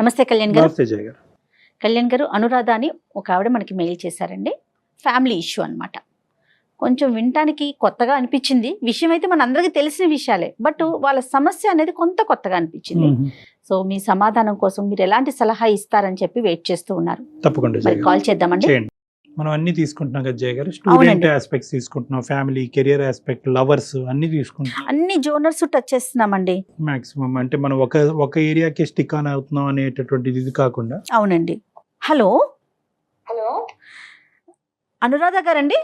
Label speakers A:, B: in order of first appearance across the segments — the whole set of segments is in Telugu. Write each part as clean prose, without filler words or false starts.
A: నమస్తే కళ్యాణ్ గారు.
B: నమస్తే జయ గారు.
A: కళ్యాణ్ గారు, అనురాధ అని ఒక ఆవిడ మనకి మెయిల్ చేశారండి. ఫ్యామిలీ ఇష్యూ అన్నమాట. కొంచెం వినటానికి కొత్తగా అనిపించింది. విషయం అయితే మనందరికీ తెలిసిన విషయాలే, బట్ వాళ్ళ సమస్య అనేది కొంత కొత్తగా అనిపించింది. సో మీ సమాధానం కోసం మీరు ఎలాంటి సలహా ఇస్తారని చెప్పి వెయిట్ చేస్తూ ఉన్నారు.
B: తప్పకుండా జయ
A: మరి
B: గారు.
A: కాల్ చేద్దామండి.
B: చేయండి. మనం అన్ని తీసుకుంటున్నాం కదా జయ గారు. స్టూడెంట్
A: అవునండి.
B: ఆస్పెక్ట్స్ తీసుకుంటున్నాం, ఫ్యామిలీ, కెరియర్ ఆస్పెక్ట్, లవర్స్ అన్ని తీసుకుంటున్నాం.
A: అన్ని జోనర్స్ టచ్ చేస్తున్నామండి.
B: మాక్సిమం అంటే మనం ఒక ఏరియాకి స్టిక్ ఆన్ అవుతున్నాం అనేటటువంటిది ఇది కాకుండా.
A: అవునండి. హలో
C: హలో,
A: అనురాధ గారండి,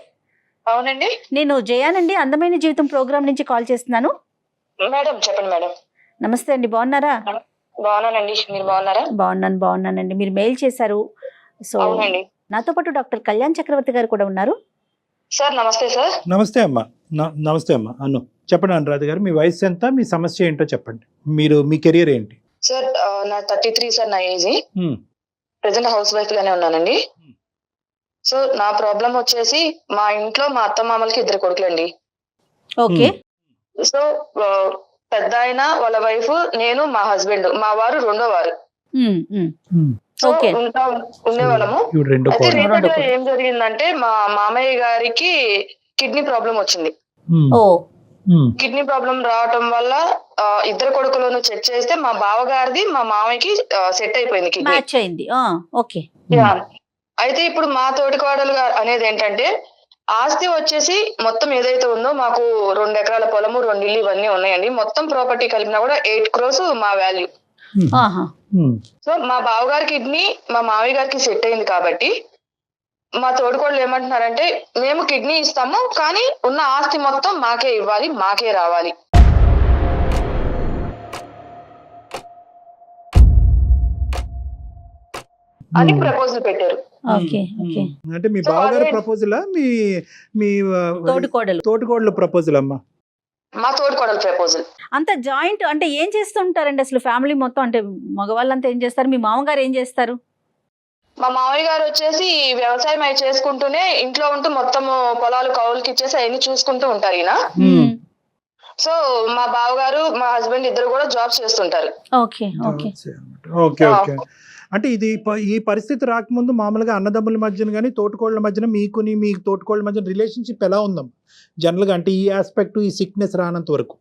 C: అవునండి
A: నేను జయానండి, అందమైన జీవితం ప్రోగ్రామ్ నుంచి కాల్ చేస్తున్నాను.
C: మేడం. చెప్పండి మేడం.
A: నమస్తే అండి, బాగున్నారా?
C: బాగున్నానండి, మీరు బాగున్నారా?
A: బాగున్నానండి. మీరు మెయిల్ చేశారు. సో
C: అవునండి
A: నాతో పాటు డాక్టర్ కళ్యాణ్ చక్రవర్తి గారు కూడా ఉన్నారు.
C: సార్. నమస్తే సార్.
B: నమస్తే అమ్మా. నమస్తే అమ్మా. అను చెప్పండి అనురాధ గారు, మీ వయసు ఎంత, మీ సమస్య ఏంటో చెప్పండి. మీ కెరియర్ ఏంటి?
C: సార్ నా 33 సార్, నా ఏజ్. ప్రెసెంట్ హౌస్ వైఫ్ గానే ఉన్నానండి. సో నా ప్రాబ్లం వచ్చేసి మా ఇంట్లో మా అత్త మామలకి 2 కొడుకులండి.
A: ఓకే.
C: సో పెద్ద ఆయన వాళ్ళ వైఫ్, నేను, మా హస్బెండ్, మా వారు రెండో వారు. So
A: okay.
C: ఉండేవాళ్ళము.
B: ఇప్పుడు రెండు
C: అయితే
B: కోడలు.
C: రీసెంట్ గా ఏం జరిగిందంటే మా మామయ్య గారికి కిడ్నీ ప్రాబ్లం వచ్చింది.
A: ఓ
C: కిడ్నీ ప్రాబ్లం రావటం వల్ల 2 కొడుకులను చెక్ చేస్తే మా బావగారిది మా మామయ్యకి సెట్ అయిపోయింది కిడ్నీ.
A: మ్యాచ్ అయింది. ఓకే.
C: అయితే ఇప్పుడు మా తోటికోడలు గారు అనేది ఏంటంటే, ఆస్తి వచ్చేసి మొత్తం ఏదైతే ఉందో మాకు 2 ఎకరాల పొలము, 2 ఇల్లు ఇవన్నీ ఉన్నాయండి. మొత్తం ప్రాపర్టీ కలిపినా కూడా 8 crores మా వాల్యూ.
A: ఆహా.
C: సో మా బావగారి కిడ్నీ మా మామయ్య గారికి సెట్ అయింది కాబట్టి మా తోడుకోడలు ఏమంటున్నారంటే, మేము కిడ్నీ ఇస్తాము కానీ ఉన్న ఆస్తి మొత్తం మాకే ఇవ్వాలి, మాకే రావాలి. అని ప్రపోజల్ పెట్టారు.
A: ఓకే. ఓకే.
B: అంటే మీ
C: సో
B: బావగారి
C: అదే-
B: ప్రపోజలా, మీ
A: తోడుకోడలు
B: తోటికోడల ప్రపోజల్ అమ్మా?
C: మా తోడుకోడలు ప్రపోజల్.
A: అంత జాయింట్ అంటే ఏం చేస్తుంటారండి అసలు ఫ్యామిలీ మొత్తం? అంటే మగవాళ్ళంతా ఏం చేస్తారు? మీ మామగారు ఏం చేస్తారు?
C: మా మామయ్య గారు వచ్చేసి వ్యవసాయం అవి చేసుకుంటూనే ఇంట్లో ఉంటూ మొత్తం పొలాలు కౌలుకి ఇచ్చేసి అవన్నీ చూసుకుంటూ ఉంటారు ఈయన. సో మా బావగారు మా హస్బెండ్ 2 కూడా జాబ్స్ చేస్తుంటారు.
A: ఓకే. ఓకే.
B: Okay okay. అంటే ఈ పరిస్థితి రాకముందు మామూలుగా అన్నదమ్ముల మధ్యన కానీ తోటికోళ్ళ మధ్యన మీ తోటికోళ్ళ మధ్యన రిలేషన్షిప్ ఎలా ఉందమ్మా జనరల్ గా? అంటే ఈ ఆస్పెక్ట్, ఈ సిక్నెస్ రానంత వరకు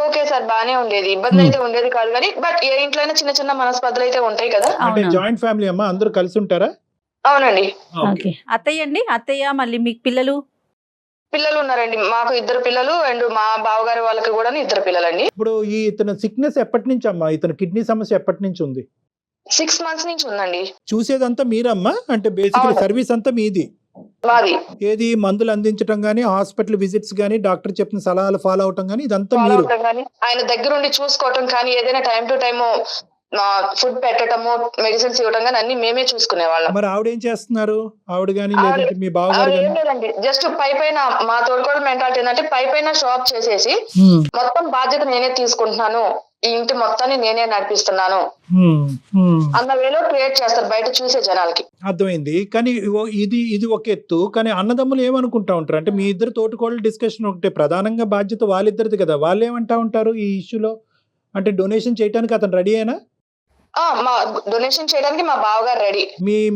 C: ఓకే సార్, బానే ఉండేది, ఇబ్బంది అయితే ఉండేది కాదు కానీ బట్ ఏ ఇంట్లో అయినా చిన్న చిన్న మనస్పర్ధలు అయితే ఉంటాయి కదా.
B: అంటే
A: అవునా?
B: జాయింట్ ఫ్యామిలీ అమ్మా, అందరూ కలిసి ఉంటారా?
C: అవునండి.
A: ఓకే. అత్తయ్య అండి, అత్తయ్య, మళ్ళీ మీకు పిల్లలు?
C: పిల్లలు ఉన్నారండి, మాకు 2 పిల్లలు అండ్ మా బావగారి వాళ్ళకి కూడా 2 పిల్లలండి.
B: ఇప్పుడు ఇతను సిక్నెస్ ఎప్పటి నుంచి అమ్మా? ఇతను కిడ్నీ సమస్య ఎప్పటి నుంచి ఉంది?
C: 6 months నుంచి ఉందండి.
B: చూసేదంతా మీరమ్మా? అంటే బేసికలీ
C: అవును.
B: సర్వీస్ అంతా మీది?
C: మాది
B: ఏది మందులు అందించడం గానీ, హాస్పిటల్ విజిట్స్ గానీ, డాక్టర్ చెప్పిన సలహాలు ఫాలో అవటం గానీ ఇదంతా
C: ఫాలో
B: మీరు?
C: అవటం కానీ ఆయన దగ్గరుండి చూసుకోవటం కానీ ఏదైనా టైం టు టైం ఫుడ్ పెట్టడము, మెడిసిన్స్ ఇవ్వటం కానీ అన్ని మేమే చూసుకునే వాళ్ళం.
B: మరి ఆవిడ ఏం చేస్తున్నారు? ఆవిడ గానీ
C: ఆవిడ-
B: లేదంటే మీ బావగారు
C: అది
B: గానీ?
C: ఏం లేదండి, జస్ట్ పైన మా తోడుకోవడం మెంటాలిటీ ఏంటంటే పైన షాప్ చేసేసి మొత్తం బాధ్యత నేనే తీసుకుంటున్నాను, ఈ ఇంటి మొత్తాన్ని నేనే నడిపిస్తున్నాను అన్న వేలో క్రియేట్ చేస్తారు బయట చూసే జనాలకి.
B: అర్థమైంది. కానీ ఇది ఒక ఎత్తు. కానీ అన్నదమ్ములు ఏమనుకుంటా ఉంటారు అంటే, మీ ఇద్దరు తోటికోళ్ళ డిస్కషన్ ఒకటే, ప్రధానంగా బాధ్యత వాళ్ళిద్దరిది కదా, వాళ్ళు ఏమంటా ఉంటారు ఈ ఇష్యూలో? అంటే డొనేషన్ చేయడానికి అతను రెడీ అయినా?
C: మా డొనేషన్ చేయడానికి మా బావగారు రెడీ.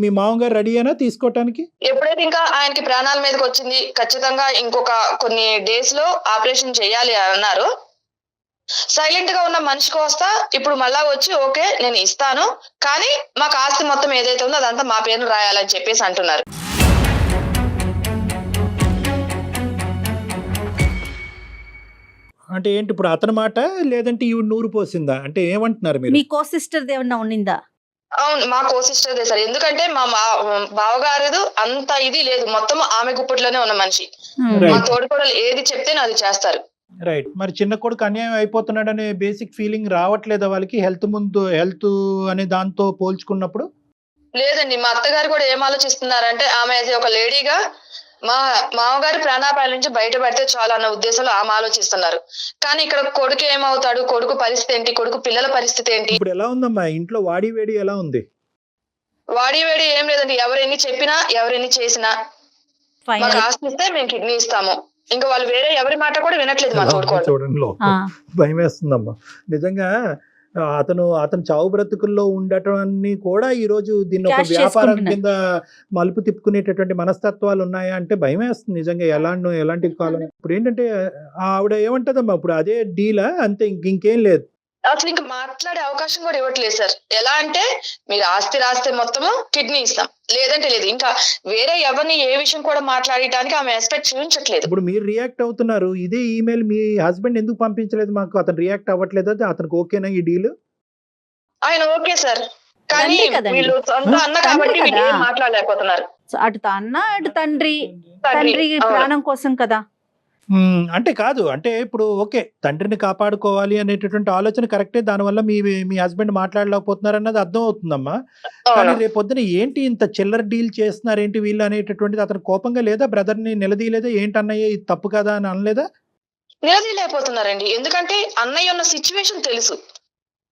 B: మీ మామగారు రెడీ అయినా తీసుకోవటానికి?
C: ఎప్పుడైతే ఇంకా ఆయనకి ప్రాణాల మీదకి వచ్చింది, ఖచ్చితంగా ఇంకొక కొన్ని డేస్ లో ఆపరేషన్ చేయాలి అన్నారు. సైలెంట్ గా ఉన్న మనిషికి వస్తా ఇప్పుడు మళ్ళా వచ్చి ఓకే నేను ఇస్తాను కానీ మాకు ఆస్తి మొత్తం ఏదైతే ఉందో అదంతా మా పేరు రాయాలని చెప్పేసి అంటున్నారు.
B: అంటే ఏంటి ఇప్పుడు అతని మాట, లేదంటే ఈవిడ నూరు పోసిందా? అంటే ఏమంటున్నారు మీరు?
A: మీ కో సిస్టర్ ఏమన్నా ఉన్నిందా?
C: అవును, మా కో సిస్టర్ సార్. ఎందుకంటే మా బావగారు అంత ఇది లేదు, మొత్తం ఆమె గుప్పట్లోనే ఉన్న మనిషి. మా తోడుకోడలు ఏది చెప్తే అది చేస్తారు.
B: రైట్. మరి చిన్న కొడుకు అన్యాయం అయిపోతున్నాడు అనే బేసిక్ ఫీలింగ్ రావట్లేదా వాళ్ళకి? హెల్త్ అనే దాంతో పోల్చుకున్నప్పుడు?
C: లేదండి, మా అత్తగారు కూడా ఏం ఆలోచిస్తున్నారంటే ఆమె ఒక లేడీగా మా మామగారి ప్రాణాపాయాల నుంచి బయటపడితే చాలు అన్న ఉద్దేశంలో ఆమె ఆలోచిస్తున్నారు. కానీ ఇక్కడ కొడుకు ఏమవుతాడు, కొడుకు పరిస్థితి ఏంటి, కొడుకు పిల్లల పరిస్థితి ఏంటి?
B: ఇప్పుడు ఎలా ఉందమ్మా ఇంట్లో వాడి వేడి ఎలా ఉంది?
C: వాడి వేడి ఏం లేదండి, ఎవరెన్ని చెప్పినా ఎవరెన్ని చేసినా మాకు ఆస్తి ఇస్తే మేము కిడ్నీ ఇస్తాము, ఇంకా వాళ్ళు వేరే ఎవరి మాట కూడా వినట్లేదు మా తోడుకోవడం.
B: చూడండి, భయం వేస్తుందమ్మా నిజంగా. అతను చావు బ్రతుకుల్లో ఉండటాన్ని కూడా ఈ రోజు దీన్ని ఒక
A: Cash
B: వ్యాపారం
A: చేసుకుంటున్నారు.
B: కింద మలుపు తిప్పుకునేటటువంటి మనస్తత్వాలు ఉన్నాయా అంటే భయమేస్తుంది నిజంగా. ఎలాంటి కాలం ఇప్పుడు ఏంటంటే ఆవిడ ఏమంటదమ్మా ఇప్పుడు అదే డీలా అంతే ఇంకేం లేదు.
C: అసలు ఇంకా మాట్లాడే అవకాశం కూడా ఇవ్వట్లేదు సార్. ఎలా అంటే మీరు ఆస్తి రాస్తే మొత్తము కిడ్నీ ఇస్తాం, లేదంటే లేదు. ఇంకా వేరే ఎవరిని ఏ విషయం కూడా మాట్లాడటానికి ఆమె ఎక్స్పెక్ట్ చూపించట్లేదు.
B: ఇప్పుడు మీరు రియాక్ట్ అవుతున్నారు, ఇదే ఈమెయిల్ మీ హస్బెండ్ ఎందుకు పంపించలేదు మాకు? అతను రియాక్ట్ అవ్వట్లేదు, అతనికి ఓకేనా ఈ డీల్?
C: ఆయన ఓకే సార్, కానీ
A: తండ్రి కదండి.
C: వీళ్ళు సొంత అన్న
A: తండ్రి
C: కాబట్టి వీళ్ళు
A: కదా.
C: ఏం మాట్లాడలేకపోతున్నారు.
A: సో అటు అన్న అటు తండ్రి
C: అవును.
A: ప్రాణం కోసం కదా.
B: అంటే కాదు, అంటే ఇప్పుడు ఓకే తండ్రిని కాపాడుకోవాలి అనేటటువంటి ఆలోచన కరెక్టే, దానివల్ల మీ హస్బెండ్ మాట్లాడలేకపోతున్నారు అన్నది అర్థం అవుతుందమ్మా. కానీ
C: అవును.
B: రేపొద్దున ఏంటి ఇంత చిల్లర డీల్ చేస్తున్నారు ఏంటి వీళ్ళు అనేటటువంటిది అతను కోపంగా లేదా? బ్రదర్ని నిలదీయలేదా? ఏంటన్నయ్య ఇది తప్పు కదా అని అనలేదా?
C: నిలదీయలేకపోతున్నారండి. ఎందుకంటే అన్నయ్య ఉన్న సిచ్యువేషన్ తెలుసు.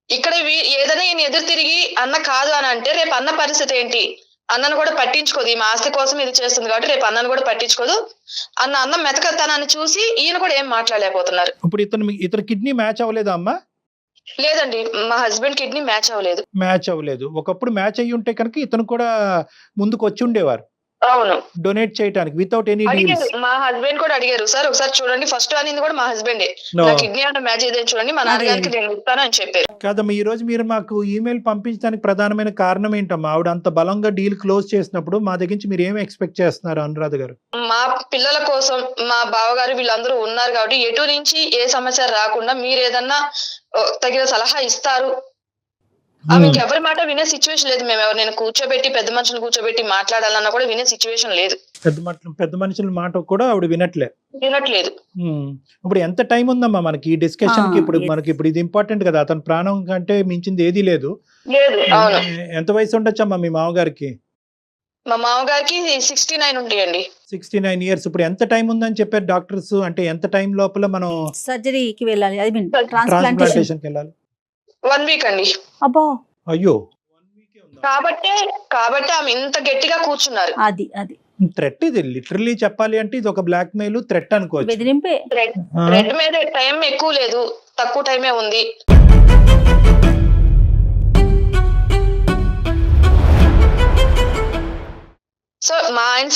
C: ఇక్కడ ఏదైనా ఈయన ఎదురు తిరిగి అన్న కాదు అని అంటే రేపు అన్న పరిస్థితి ఏంటి? అన్నను కూడా పట్టించుకోదు. ఈ ఆస్తి కోసం ఇది చేస్తుంది కాబట్టి రేపు అన్నను కూడా పట్టించుకోదు. అన్న మెతకతనాన్ని చూసి ఈయన కూడా ఏం మాట్లాడలేకపోతున్నారు.
B: ఇప్పుడు ఇతను కిడ్నీ మ్యాచ్ అవ్వలేదా అమ్మా?
C: లేదండి, మా హస్బెండ్ కిడ్నీ మ్యాచ్ అవ్వలేదు.
B: మ్యాచ్ అవ్వలేదు. ఒకప్పుడు మ్యాచ్ అయ్యి ఉంటే కనుక ఇతను కూడా ముందుకు వచ్చి ఉండేవారు
C: అవును,
B: డొనేట్ చేయడానికి వితౌట్ ఎనీ
C: అడిగారు.
B: డీల్స్.
C: మా హస్బెండ్ కూడా అడిగారు, సార్ ఒకసారి చూడండి, ఫస్ట్ అనింది కూడా మా హస్బెండే.
B: No.
C: నా కిడ్నీ అంటే మ్యాచ్ ఏదైనా చూడండి, మా నాన్నగారికి నేను ఇస్తాను అని చెప్పారు.
B: కాదమ్మా, ఈ రోజు మీరు మాకు ఈమెయిల్ పంపించడానికి ప్రధానమైన కారణం ఏంటమ్మా? ఆవిడ అంత బలంగా డీల్ క్లోజ్ చేసినప్పుడు మా దగ్గర నుంచి మీరు ఏమి ఎక్స్పెక్ట్ చేస్తున్నారు అనురాధ గారు?
C: మా పిల్లల కోసం మా బావగారు వీళ్ళందరూ ఉన్నారు కాబట్టి ఎటు నుంచి ఏ సమస్య రాకుండా మీరు ఏదన్నా తగిన సలహా ఇస్తారు. ఆమెకి ఎవరి మాట వినే సిచ్యువేషన్ లేదు. మేము ఎవరినైనా కూర్చోబెట్టి పెద్ద మనుషులు కూర్చోబెట్టి మాట్లాడాలన్నా కూడా వినే సిచ్యువేషన్ లేదు.
B: పెద్ద మనుషుల మాట కూడా ఆవిడ వినట్లేదు. ఇప్పుడు ఎంత టైం ఉందమ్మా మనకి ఈ డిస్కషన్ కి? ఇప్పుడు ఇది ఇంపార్టెంట్ కదా, అతని ప్రాణం కంటే మించింది ఏది లేదు.
C: అవును,
B: ఎంత వయసు ఉండొచ్చమ్మా మీ మామగారికి?
C: మా మామగారికి 69 ఉంటాయండి.
B: 69 years. ఇప్పుడు ఎంత టైం ఉందని చెప్పారు డాక్టర్స్? అంటే ఎంత టైం లోపల మనం
A: సర్జరీకి వెళ్ళాలి, ఐ మీన్
B: ట్రాన్స్ప్లాంటేషన్
A: ట్రాన్స్ప్లాంటేషన్.
B: కి వెళ్ళాలి?
C: 1 week అండి.
A: అబ్బా,
B: అయ్యో,
C: కాబట్టి ఆమె ఇంత గట్టిగా కూర్చున్నారు.
A: అది అది
B: థ్రెట్. ఇది లిటరలీ చెప్పాలి అంటే ఇది ఒక బ్లాక్ మెయిల్ థ్రెట్ అనుకోవచ్చు.
A: బెదిరింపే.
C: రెడ్ మీద టైం ఎక్కువ లేదు, తక్కువ టైమే ఉంది. సో మా ఆయన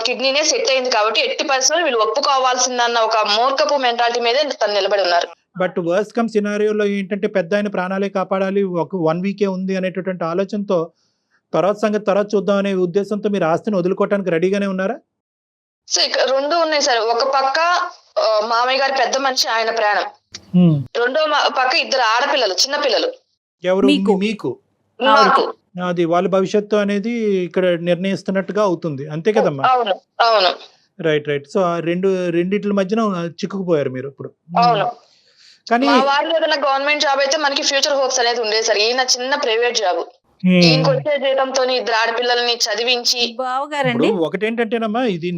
C: కిడ్నీనే సెట్ అయింది కాబట్టి ఎట్టి పరిస్థితుల్లో వీళ్ళు ఒప్పుకోవాల్సిందన్న ఒక మూర్ఖపు మెంటాలిటీ మీదే తను నిలబడి ఉన్నారు.
B: బట్ వర్స్ కమ్ సినారియోలో ఏంటంటే పెద్ద ఆయన ప్రాణాలే కాపాడాలి, ఒక 1 week ఉంది అనేటటువంటి ఆలోచనతో తర్వాత సంగతి తర్వాత చూద్దాం అనే ఉద్దేశంతో మీరు ఆస్తిని వదులుకోవడానికి రెడీగానే ఉన్నారా?
C: సో ఇక్కడ రెండు ఉన్నాయి సార్. ఒక పక్క మామయ్య గారి పెద్ద మనిషి, ఆయన ప్రాణం. రెండో పక్క 2 ఆడపిల్లలు, చిన్న పిల్లలు.
B: ఎవరు?
A: మీకు.
B: మీకు.
C: నాకు.
B: అది వాళ్ళ భవిష్యత్తు అనేది ఇక్కడ నిర్ణయిస్తున్నట్టుగా అవుతుంది, అంతే కదమ్మా?
C: అవును అవును
B: రైట్. సో రెండిట్ల మధ్యన చిక్కుకుపోయారు మీరు ఇప్పుడు.
C: అవును.
B: కానీ
C: మా వారిలో ఏదైనా గవర్నమెంట్ జాబ్ అయితే మనకి ఫ్యూచర్ హోప్స్ అనేది ఉండేది సార్. ఈయన చిన్న ప్రైవేట్ జాబ్, ఈయనకి వచ్చే జీతంతో 2 ఆడపిల్లల్ని చదివించి.
A: బావగారండి,
B: ఇప్పుడు ఒకటేంటంటేనమ్మా, ఇది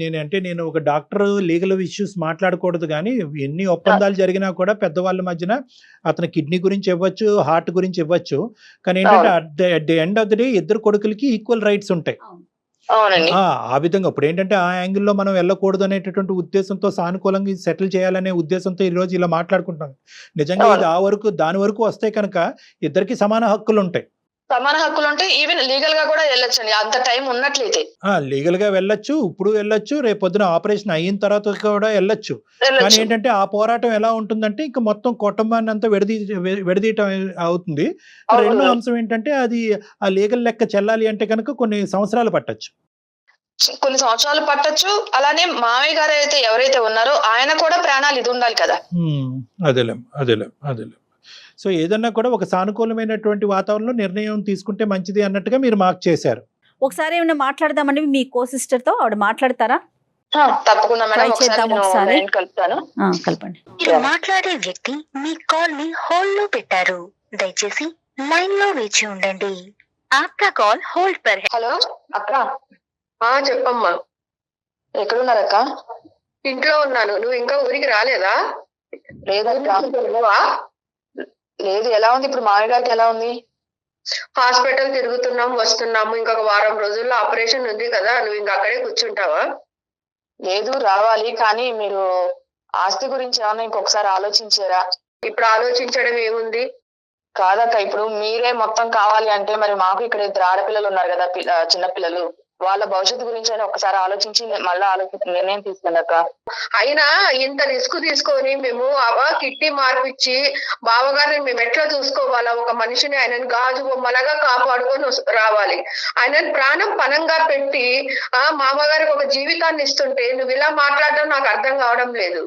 B: నేను ఒక డాక్టర్, లీగల్ ఇష్యూస్ మాట్లాడకూడదు కానీ ఎన్ని ఒప్పందాలు జరిగినా కూడా పెద్దవాళ్ళ మధ్యన అతని కిడ్నీ గురించి ఇవ్వచ్చు, హార్ట్ గురించి ఇవ్వచ్చు, కానీ ఏంటంటే at the end of the day ఇద్దరు కొడుకులకి ఈక్వల్ రైట్స్ ఉంటాయి.
C: అవునండి.
B: ఆ విధంగా ఇప్పుడు ఏంటంటే ఆ యాంగిల్లో మనం వెళ్ళకూడదు అనేటటువంటి ఉద్దేశంతో, సానుకూలంగా సెటిల్ చేయాలనే ఉద్దేశంతో ఈ రోజు ఇలా మాట్లాడుకుంటాం. నిజంగా ఇది దాని వరకు వస్తే కనుక ఇద్దరికి సమాన హక్కులు ఉంటాయి.
C: సమాన హక్కులు ఉంటాయి. ఈవెన్ లీగల్ గా కూడా వెళ్ళొచ్చండి, అంత టైం ఉన్నట్లయితే.
B: లీగల్ గా వెళ్ళొచ్చు, ఇప్పుడు వెళ్ళొచ్చు, రేపు పొద్దున ఆపరేషన్ అయిన తర్వాత కూడా వెళ్ళొచ్చు. కానీ ఏంటంటే ఆ పోరాటం ఎలా ఉంటుందంటే ఇంకా మొత్తం కుటుంబాన్ని అంతా విడదీయటం అవుతుంది. రెండో అంశం ఏంటంటే అది ఆ లీగల్ లెక్క చెల్లాలి అంటే కనుక కొన్ని సంవత్సరాలు పట్టొచ్చు.
C: అలానే మామయ్య గారు అయితే ఎవరైతే ఉన్నారో ఆయన కూడా ప్రాణాలు ఇది ఉండాలి కదా.
B: అదేలేం. సో ఏదన్నా కూడా ఒక సానుకూలమైనటువంటి వాతావరణంలో నిర్ణయం తీసుకుంటే మంచిది అన్నట్టుగా మీరు మార్క్ చేశారు.
A: ఒకసారి ఏమైనా మాట్లాడదామండి మీ కో సిస్టర్ తో, ఆవిడ మాట్లాడతారా?
C: తప్పకుండా మేడం,
A: Try చేద్దాం ఒకసారి.
C: నేను కలుపుతాను.
A: కలపండి.
D: మీరు మాట్లాడే వ్యక్తి మీ కాల్ ని హోల్డ్ లో పెట్టారు, దయచేసి లైన్ లో వేచి ఉండండి. ఆప్కా కాల్ హోల్డ్ పర్ హై.
C: హలో అక్క. చెప్పమ్మా. ఎక్కడున్నారక్క?
E: ఇంట్లో ఉన్నాను. నువ్వు ఇంకా ఊరికి రాలేదా?
C: లేదు. ఎలా ఉంది ఇప్పుడు మామయ్య గారికి? ఎలా ఉంది?
E: హాస్పిటల్ తిరుగుతున్నాం, వస్తున్నాము. ఇంకొక వారం రోజుల్లో ఆపరేషన్ ఉంది కదా, నువ్వు ఇంకా అక్కడే కూర్చుంటావా?
C: లేదు, రావాలి. కానీ మీరు ఆస్తి గురించి ఏమన్నా ఇంకొకసారి ఆలోచించారా?
E: ఇప్పుడు ఆలోచించడం ఏముంది?
C: కాదక్క, ఇప్పుడు మీరే మొత్తం కావాలి అంటే మరి మాకు ఇక్కడ 2 ఆడపిల్లలు ఉన్నారు కదా, చిన్నపిల్లలు, వాళ్ళ భవిష్యత్తు గురించి అని ఒకసారి ఆలోచించి మళ్ళీ నిర్ణయం తీసుకోండి అక్క.
E: అయినా ఇంత రిస్క్ తీసుకొని మేము కిడ్నీ మార్పిచ్చి బావగారిని మేము ఎట్లా చూసుకోవాలా? ఒక మనిషిని ఆయనని గాజు బొమ్మలాగా కాపాడుకొని రావాలి. ఆయనని ప్రాణం పణంగా పెట్టి మామగారికి ఒక జీవితాన్ని ఇస్తుంటే నువ్వు ఇలా మాట్లాడడం నాకు అర్థం కావడం లేదు.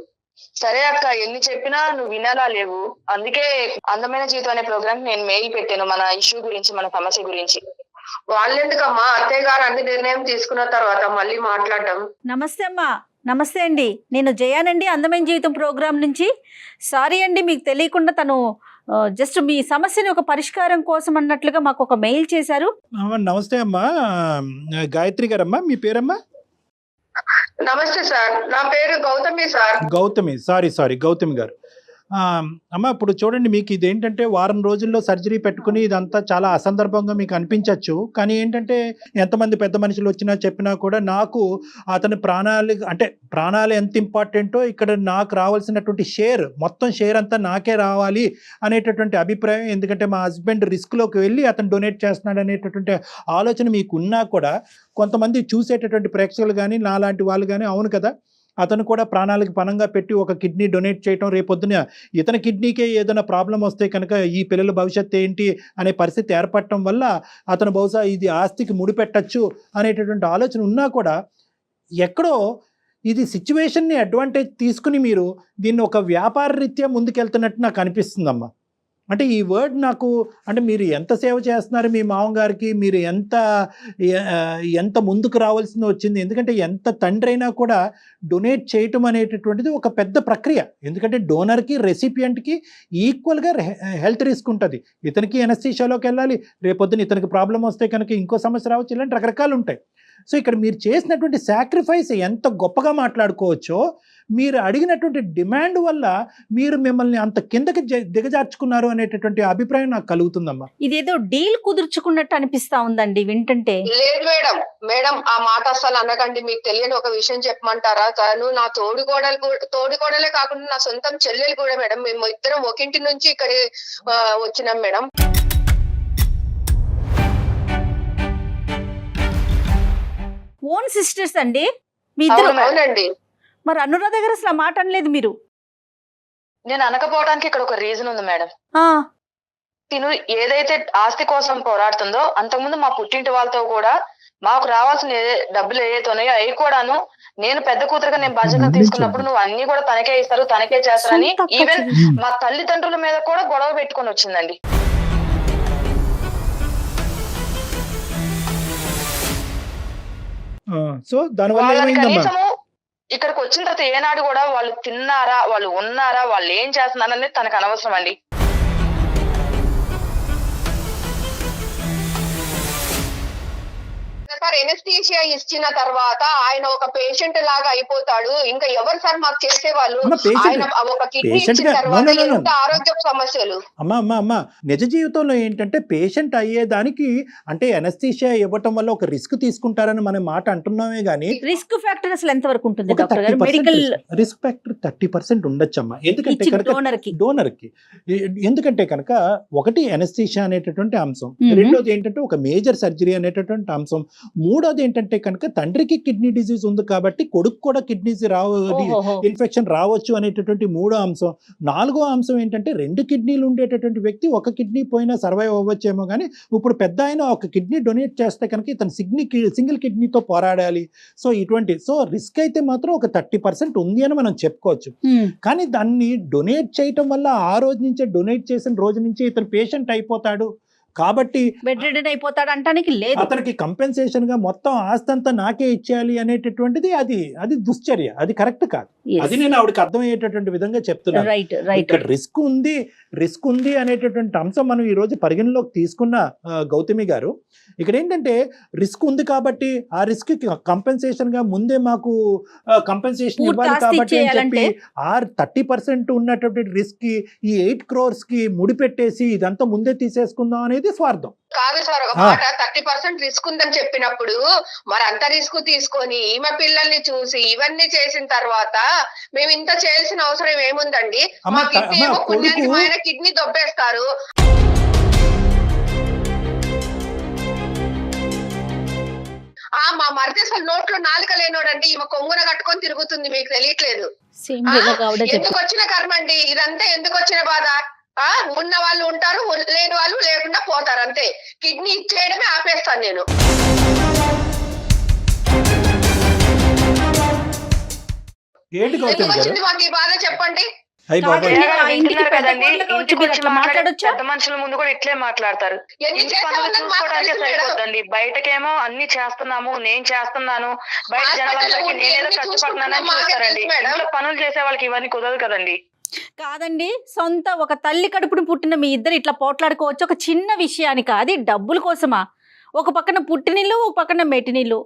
C: సరే అక్క, ఎన్ని చెప్పినా నువ్వు వినాలా లేవు. అందుకే అందమైన జీవితం అనే ప్రోగ్రామ్ నేను మెయిల్ పెట్టాను, మన ఇష్యూ గురించి, మన సమస్య గురించి.
E: వాళ్ళెందుకమ్మా, అత్తయ్య గారు అన్ని నిర్ణయం తీసుకున్న తర్వాత మళ్ళీ మాట్లాడడం.
A: నమస్తే అమ్మా. నమస్తే అండి, నేను జయానండి, అందమైన జీవితం ప్రోగ్రాం నుంచి. సారీ అండి, మీకు తెలియకుండా తను జస్ట్ మీ సమస్యని ఒక పరిష్కారం కోసం అన్నట్లుగా మాకు ఒక మెయిల్ చేశారు.
B: నమస్తే అమ్మా, గాయత్రి గారమ్మా, మీ పేరమ్మా?
E: నమస్తే సార్, నా పేరు గౌతమి సార్.
B: గౌతమి, సారీ గౌతమి గారు. అమ్మ, ఇప్పుడు చూడండి, మీకు ఇదేంటంటే వారం రోజుల్లో సర్జరీ పెట్టుకుని ఇదంతా చాలా అసందర్భంగా మీకు అనిపించవచ్చు. కానీ ఏంటంటే ఎంతమంది పెద్ద మనుషులు వచ్చినా చెప్పినా కూడా నాకు అతని ప్రాణాలు ఎంత ఇంపార్టెంటో ఇక్కడ నాకు రావాల్సినటువంటి మొత్తం షేర్ అంతా నాకే రావాలి అనేటటువంటి అభిప్రాయం. ఎందుకంటే మా హస్బెండ్ రిస్క్లోకి వెళ్ళి అతను డొనేట్ చేస్తున్నాడు అనేటటువంటి ఆలోచన మీకు ఉన్నా కూడా కొంతమంది చూసేటటువంటి ప్రేక్షకులు కానీ నాలాంటి వాళ్ళు కానీ అవును కదా, అతను కూడా ప్రాణాలకు పణంగా పెట్టి ఒక కిడ్నీ డొనేట్ చేయటం, రేపొద్దున ఇతని కిడ్నీకే ఏదైనా ప్రాబ్లం వస్తే కనుక ఈ పిల్లల భవిష్యత్తు ఏంటి అనే పరిస్థితి ఏర్పడటం వల్ల అతను బహుశా ఇది ఆస్తికి ముడిపెట్టచ్చు అనేటటువంటి ఆలోచన ఉన్నా కూడా ఎక్కడో ఇది సిచ్యువేషన్ని అడ్వాంటేజ్ తీసుకుని మీరు దీన్ని ఒక వ్యాపార రీత్యా ముందుకెళ్తున్నట్టు నాకు అనిపిస్తుందమ్మా. అంటే ఈ వర్డ్ నాకు, అంటే మీరు ఎంత సేవ చేస్తున్నారు మీ మామగారికి, మీరు ఎంత ముందుకు రావాల్సింది వచ్చింది. ఎందుకంటే ఎంత తండ్రి అయినా కూడా డొనేట్ చేయటం అనేటటువంటిది ఒక పెద్ద ప్రక్రియ. ఎందుకంటే డోనర్కి రెసిపియంట్కి ఈక్వల్గా హెల్త్ రిస్క్ ఉంటుంది. ఇతనికి ఎనస్థీషియాలోకి వెళ్ళాలి, రేపొద్దున ఇతనికి ప్రాబ్లం వస్తే కనుక ఇంకో సమస్య రావచ్చు, ఇలాంటి రకరకాలు ఉంటాయి. సో ఇక్కడ మీరు చేసినటువంటి సాక్రిఫైస్ ఎంత గొప్పగా మాట్లాడుకోవచ్చో, మీరు అడిగినటువంటి డిమాండ్ వల్ల మీరు మిమ్మల్ని అంత కిందకి దిగజార్చుకున్నారు అనేటటువంటి అభిప్రాయం నాకు కలుగుతుందమ్మా.
A: ఇదేదో డీల్ కుదుర్చుకున్నట్టు అనిపిస్తా ఉందండి వింటుంటే.
E: లేదు మేడం ఆ మాట అస్సలు అనకండి. మీకు తెలియని ఒక విషయం చెప్పమంటారా? తను నా తోడుకోడలే కాకుండా నా సొంతం చెల్లెలు కూడా మేడం. మేము ఇద్దరం ఒకింటి నుంచి ఇక్కడ వచ్చినాం మేడం.
A: ఓన్ సిస్టర్స్ అండి మీ ఇద్దరు?
E: అవునండి.
A: మరి అనురాధ దగ్గర అసలు మాట అనలేదు మీరు?
C: నేను అనకపోవడానికి ఇక్కడ ఒక రీజన్ ఉంది మేడం. తిను ఏదైతే ఆస్తి కోసం పోరాడుతుందో అంతకుముందు మా పుట్టింటి వాళ్ళతో కూడా మాకు రావాల్సిన డబ్బులు ఏదైతున్నాయో అవి కూడాను నేను పెద్ద కూతురుగా నేను బాధ్యత తీసుకున్నప్పుడు నువ్వు అన్ని కూడా తనకే ఇస్తారు, తనకే చేస్తారని ఈవెన్ మా తల్లిదండ్రుల మీద కూడా గొడవ పెట్టుకొని వచ్చిందండి.
B: సో దానివల్ల
C: కనీసము ఇక్కడికి వచ్చిన తర్వాత ఏనాడు కూడా వాళ్ళు తిన్నారా, వాళ్ళు ఉన్నారా, వాళ్ళు ఏం చేస్తున్నారు అనేది తనకు అనవసరం అండి.
E: సార్ ఎనస్థీషియా ఇచ్చిన తర్వాత ఆయన ఒక పేషెంట్ లాగా అయిపోతాడు. ఇంకా ఎవరు సార్ మాకు చేసేవాళ్ళు? ఆయన ఒక కిడ్నీ ఇచ్చిన తర్వాత ఎంత ఆరోగ్య సమస్యలు.
B: అమ్మా నిజ జీవితంలో ఏంటంటే పేషెంట్ అయ్యేదానికి అంటే ఎనస్థీషియా ఇవ్వటం వల్ల ఒక రిస్క్ తీసుకుంటారని మనం మాట అంటున్నామే గానీ
A: రిస్క్ ఫ్యాక్టర్ అసలు ఎంత వరకు ఉంటుంది డాక్టర్ గారు? Medical
B: risk factor 30% ఉండొచ్చమ్మా. ఎందుకంటే డోనర్కి ఎందుకంటే కనుక ఒకటి ఎనస్థీషియా అనేటటువంటి అంశం, రెండోది ఏంటంటే ఒక మేజర్ సర్జరీ అనేటటువంటి అంశం, మూడోది ఏంటంటే కనుక తండ్రికి కిడ్నీ డిసీజ్ ఉంది కాబట్టి కొడుకు కూడా కిడ్నీస్ ఇన్ఫెక్షన్ రావచ్చు అనేటటువంటి మూడో అంశం. నాలుగో అంశం ఏంటంటే 2 కిడ్నీలు ఉండేటటువంటి వ్యక్తి ఒక కిడ్నీ పోయినా సర్వైవ్ అవ్వచ్చేమో కానీ ఇప్పుడు పెద్ద ఆయన ఒక కిడ్నీ డొనేట్ చేస్తే కనుక ఇతను సింగిల్ కిడ్నీతో పోరాడాలి. సో ఇటువంటి రిస్క్ అయితే మాత్రం ఒక 30% ఉంది అని మనం చెప్పుకోవచ్చు. కానీ దాన్ని డొనేట్ చేయటం వల్ల ఆ రోజు నుంచే డొనేట్ చేసిన రోజు నుంచి ఇతను పేషెంట్ అయిపోతాడు కాబట్టి
A: బెడ్ రిడెన్ అయిపోతాడు అంటానికి లేదు.
B: అతనికి కంపెన్సేషన్ గా మొత్తం ఆస్తి అంతా నాకే ఇచ్చేయాలి అనేటటువంటిది అది దుశ్చర్య, అది కరెక్ట్ కాదు. అది నేను ఆవిడకి అర్థమయ్యేటటువంటి విధంగా చెప్తున్నాను. ఇక్కడ రిస్క్ ఉంది అనేటటువంటి అంశం మనం ఈ రోజు పరిగణలోకి తీసుకున్న గౌతమి గారు, ఇక్కడ ఏంటంటే రిస్క్ ఉంది కాబట్టి ఆ రిస్క్ కంపెన్సేషన్ గా ముందే మాకు కంపెన్సేషన్ ఇవ్వాలి కాబట్టి అని చెప్పి 30% ఉన్నటువంటి రిస్క్ కి ఈ 8 crores కి ముడిపెట్టేసి ఇదంతా ముందే తీసేసుకుందాం అనేది స్వార్థం
E: కాదు సార్. ఒక మాట 30% రిస్క్ ఉందని చెప్పినప్పుడు మరి అంత రిస్క్ తీసుకొని ఈమె పిల్లల్ని చూసి ఇవన్నీ చేసిన తర్వాత మేము ఇంత చేయాల్సిన అవసరం ఏముందండి? మా కిడ్నీ ఏమో పుణ్యానికి మా ఆయన కిడ్నీ దొబ్బేస్తారు. మా మరిది అసలు నోట్లో నాలుక లేనోడండి, ఈమె కొంగున కట్టుకొని తిరుగుతుంది, మీకు తెలియట్లేదు.
A: సేమ్ డైలాగ్ ఆవిడ
E: ఎందుకు
A: చెప్పారు.
E: వచ్చిన కర్మ అండి ఇదంతా, ఎందుకు వచ్చిన బాధ? ఉన్న వాళ్ళు ఉంటారు, లేని వాళ్ళు లేకుండా పోతారు అంతే. కిడ్నీ ఇచ్చేయడమే ఆపేస్తాను నేను.
B: ఏంటి
E: ఎందుకు
B: గౌతమి గారు?
E: వచ్చింది మాకు ఈ బాధ చెప్పండి.
B: అయ్యి బాబాయ్,
A: కాదండి, ఆ ఇంటికి
C: వింటున్నారు
A: పెద్ద
C: కదండి,
A: కోడలుగా వచ్చి
C: ఇంటికి
A: మీరు
C: వచ్చి
A: అట్లా మాట్లాడొచ్చా?
C: పెద్ద మనుషుల ముందు కూడా ఇట్లే మాట్లాడతారు.
E: ఎన్ని
C: ఇంటి
E: చేసే
C: పనులు
E: వాళ్ళకి మాకు
C: చూసుకోవడానికే
E: తెలుసు మేడం.
C: సరిపోద్దండి. బయటకేమో అన్ని చేస్తున్నాము, నేను చేస్తున్నాను, బయట
E: హాస్పిటల్
C: జనాలందరికీ
E: ఉండి
C: నేనేదో
E: ఎన్ని
C: కష్టపడుతున్నానని
E: చూసుకుంటున్నా మాకే
C: చూస్తారండి.
E: తెలుసు మేడం.
C: ఇంట్లో పనులు చేసే వాళ్ళకి ఇవన్నీ కుదరదు కదండి.
A: కాదండి, సొంత ఒక తల్లి కడుపును పుట్టిన మీ ఇద్దరు ఇట్లా పోట్లాడుకోవచ్చు ఒక చిన్న విషయానికి? అది డబ్బుల కోసమా? ఒక పక్కన పుట్టినీళ్ళు, ఒక పక్కన మెట్టినీళ్ళు.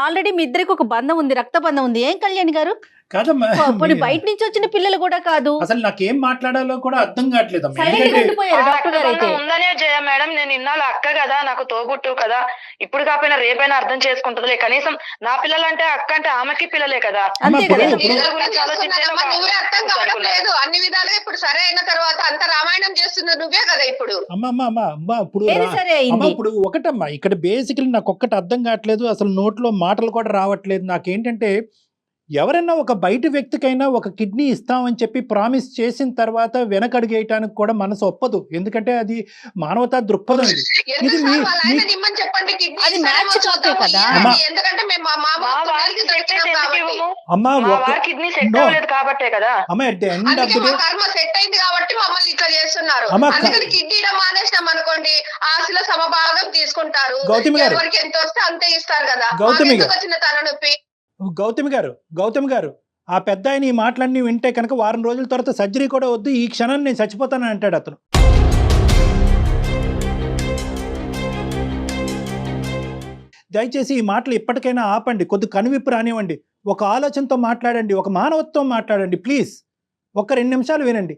A: ఆల్రెడీ మీ ఇద్దరికి ఒక బంధం ఉంది, రక్త బంధం ఉంది. ఏం కళ్యాణ్ గారు,
B: కాదమ్మా,
A: పోనీ బయట నుంచి వచ్చిన పిల్లలు కూడా కాదు.
B: అసలు నాకేం మాట్లాడాలో కూడా అర్థం కావట్లేదు.
A: సైలెంట్ గా ఉండిపోయారు డాక్టర్ గారు అయితే.
C: ఉందనే జయ మేడం, నేను ఇన్నాళ్ళు అక్క కదా, నాకు తోబుట్టు కదా, ఇప్పుడు కాకపోయినా రేపైనా అర్థం చేసుకుంటుందిలే. కనీసం నా పిల్లలంటే అక్క అంటే ఆమెకి పిల్లలే కదా.
A: అంతే
B: ఇప్పుడు-
A: కదా.
B: ఇప్పుడు-
E: నేను అర్థం చేసుకున్నానమ్మా, నువ్వే అర్థం కావడం లేదు అన్ని విధాలుగా. ఇప్పుడు సరే అయిన తర్వాత అంత రామాయణం చేస్తున్నది నువ్వే కదా ఇప్పుడు.
B: అమ్మా ఇప్పుడు
A: ఏది సరే
B: అమ్మా
A: అయింది?
B: ఇప్పుడు ఒకటమ్మా, ఇక్కడ బేసికలీ నాకు ఒక్కటి అర్థం కావట్లేదు. అసలు నోట్లో మాటలు కూడా రావట్లేదు. నాకేంటంటే ఎవరైనా ఒక బయట వ్యక్తికైనా ఒక కిడ్నీ ఇస్తామని చెప్పి ప్రామిస్ చేసిన తర్వాత వెనకడుగేయటానికి కూడా మనసు ఒప్పదు. ఎందుకంటే అది మానవతా దృక్పథం. ఇది
E: ఎందుకు వాళ్ళ ఆయన నిమ్మని చెప్పండి, కిడ్నీ
A: అది
E: ఇస్తారేమో
A: మ్యాచ్
E: చూద్దాము,
A: కదా.
E: ఇయ్యండి.
B: అమ్మా.
E: ఎందుకంటే మేము మా
C: మా
E: మామ
C: వారికి సెట్ అయితే ఎందుకు ఇవ్వము?
B: అమ్మా
C: మా
B: ఒక
C: వారి కిడ్నీ సెట్
B: No.
C: అవ్వలేదు కాబట్టే కదా.
B: అమ్మ ఎట్ ద ఎండ్ ఆఫ్
E: అందుకే
B: ద
E: మా
B: డే
E: కర్మ సెట్ అయింది కాబట్టి మమ్మల్ని ఇట్లా చేస్తున్నారు.
B: అమ్మ,
E: అందుకని కిడ్నీ మానేసినాం అనుకోండి, ఆశలో సమభాగం తీసుకుంటారు.
B: గౌతమి గారు.
E: ఎవరికి ఎంత వస్తే అంతే ఇస్తారు కదా.
B: గౌతమి
E: మాకెందుకు
B: గారు.
E: వచ్చిన తలనొప్పి?
B: గౌతమి గారు ఆ పెద్ద ఆయన ఈ మాటలన్నీ వింటే కనుక వారం రోజుల తర్వాత సర్జరీ కూడా వద్దు, ఈ క్షణాన్ని నేను చచ్చిపోతానని అంటాడు అతను. దయచేసి ఈ మాటలు ఇప్పటికైనా ఆపండి, కొద్ది కనువిప్పు రానివ్వండి, ఒక ఆలోచనతో మాట్లాడండి, ఒక మానవత్వం మాట్లాడండి ప్లీజ్. ఒక్క 2 నిమిషాలు వినండి.